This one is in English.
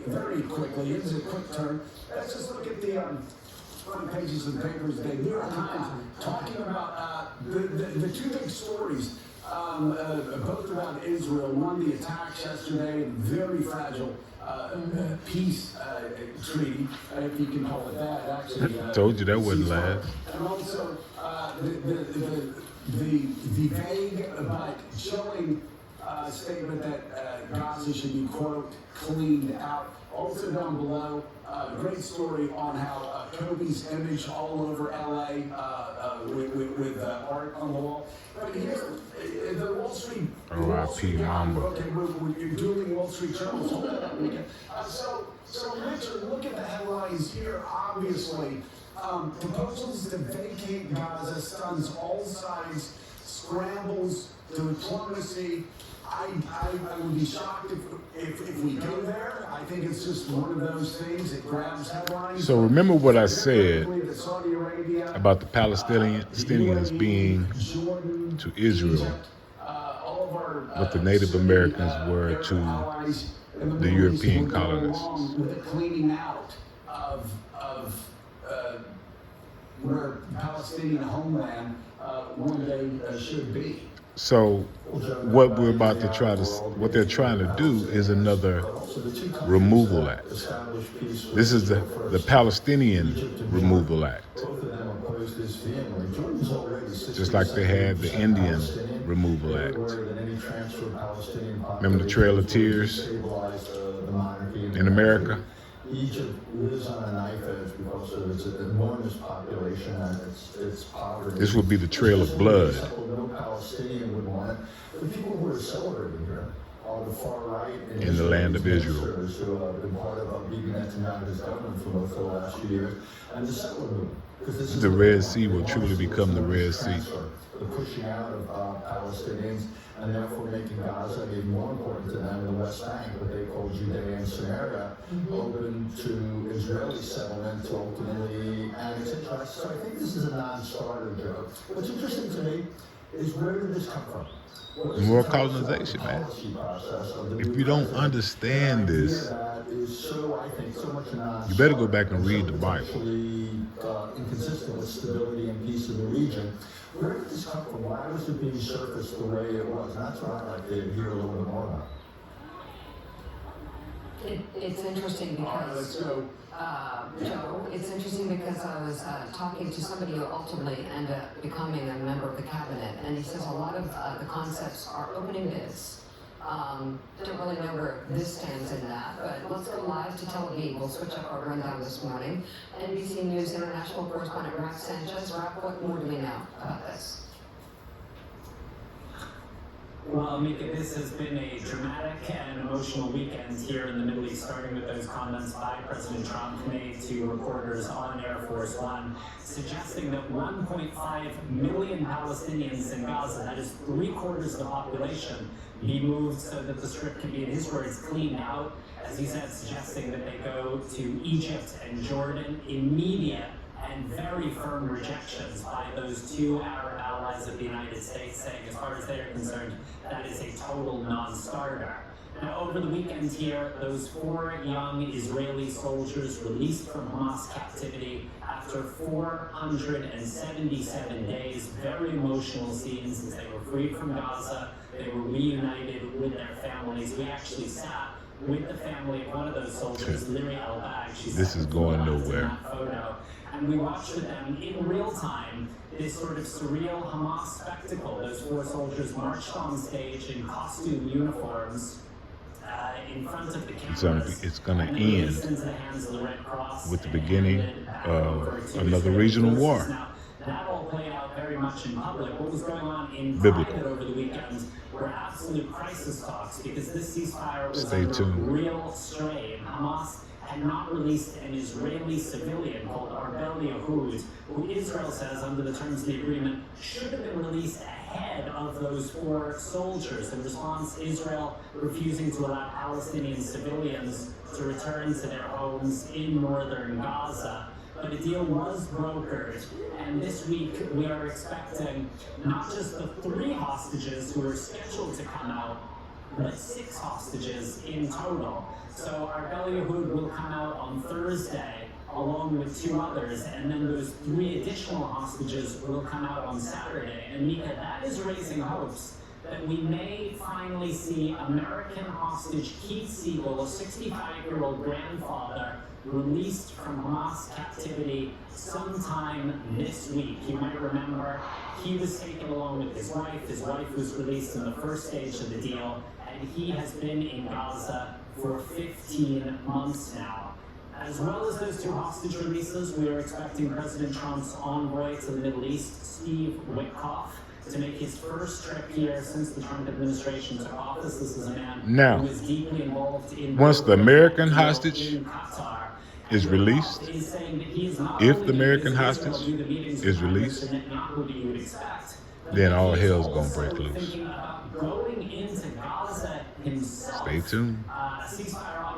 very quickly. It was a quick turn. Let's just look at the front pages of the papers today. New York Times talking about the two big stories, both about Israel. One, the attacks yesterday, and very fragile peace treaty, if you can call it that. Actually, told you that wouldn't last. And also the vague but chilling statement that Gaza should be, quote, cleaned out. Also down below, great story on how Kobe's image all over LA with art on the wall. But here's the Wall Street. R.I.P. Mamba. Okay, you're doing Wall Street journals. Hold on that weekend. So Richard, look at the headlines here. Obviously, proposals to vacate Gaza stuns all sides, scrambles diplomacy. I would be shocked if we go there. I think it's just one of those things that grabs headlines. So remember what I said about the Palestinians being to Israel what the Native Americans were to the European colonists. With the cleaning out of where Palestinian homeland one day should be. So what what they're trying to do is another removal act. This is the Palestinian Removal Act. Just like they had the Indian Removal Act. Remember the Trail of Tears in America? Egypt lives on a knife edge because of its enormous population and its poverty. This would be the Trail of Blood. No Palestinian would want it. The people who are celebrating here are the far right in the land of Israel, who have been part of Bibi Netanyahu's government for most of the last few years, and the settler movement. The Red Sea will truly become the Red Sea. The pushing out of Palestinians and therefore making Gaza even more important to them, the West Bank, what they call Judea and Samaria, open to Israeli settlement to ultimately annex Israel. So I think this is a non-starter joke. What's interesting to me is where did this come from? More colonization, man. If you don't understand this, you better go back and read the Bible. Inconsistent with stability and peace in the region. Where did this come from? Why was it being surfaced the way it was? And that's what I'd like to hear a little bit more about. It's interesting because, Joe, it's interesting because I was talking to somebody who ultimately ended up becoming a member of the cabinet, and he says a lot of the concepts are opening bids. Don't really know where this stands in that, but let's go live to Tel Aviv. We'll switch up our rundown this morning. NBC News international correspondent Raph Sanchez. Raph, what more do we know about this? Well, Mika, this has been a dramatic and emotional weekend here in the Middle East, starting with those comments by President Trump made to reporters on Air Force One, suggesting that 1.5 million Palestinians in Gaza, that is 3/4 of the population, be moved so that the Strip can be, in his words, cleaned out. As he said, suggesting that they go to Egypt and Jordan. Immediate and very firm rejections by those two Arab allies of the United States, saying, as far as they're concerned, that is a total non-starter. Now, over the weekend here, those 4 young Israeli soldiers released from Hamas captivity after 477 days. Very emotional scenes as they were freed from Gaza. They were reunited with their families. We actually sat with the family of one of those soldiers, Liri Albag. This is going nowhere. And we watched with them in real time this sort of surreal Hamas spectacle. Those 4 soldiers marched on stage in costume uniforms in front of the cameras. It's going to end with the beginning of another regional war. Now, that all played out very much in public. What was going on in private over the weekend were absolute crisis talks, because this ceasefire was under real strain. Hamas had not released an Israeli civilian called Arbel Yehud, who Israel says, under the terms of the agreement, should have been released ahead of those 4 soldiers. In response, Israel refusing to allow Palestinian civilians to return to their homes in northern Gaza. But a deal was brokered, and this week we are expecting not just the 3 hostages who are scheduled to come out, but 6 hostages in total. So Argal Yehud will come out on Thursday along with 2 others, and then those 3 additional hostages will come out on Saturday. And Mika, that is raising hopes that we may finally see American hostage Keith Siegel, a 65-year-old grandfather, released from Hamas captivity sometime this week. You might remember he was taken along with his wife. His wife was released in the first stage of the deal, and he has been in Gaza for 15 months now. As well as those 2 hostage releases, we are expecting President Trump's envoy to the Middle East, Steve Witkoff, to make his first trip here since the Trump administration took office. This is a man Now, who is deeply involved in once the American hostage in Qatar, is released, is saying that he is not if only the American going to hostage do the meetings is with released, Mr. Netanyahu that you would expect, but then all he is hell's gonna also break loose. thinking about going into Gaza himself. Stay tuned. Ceasefire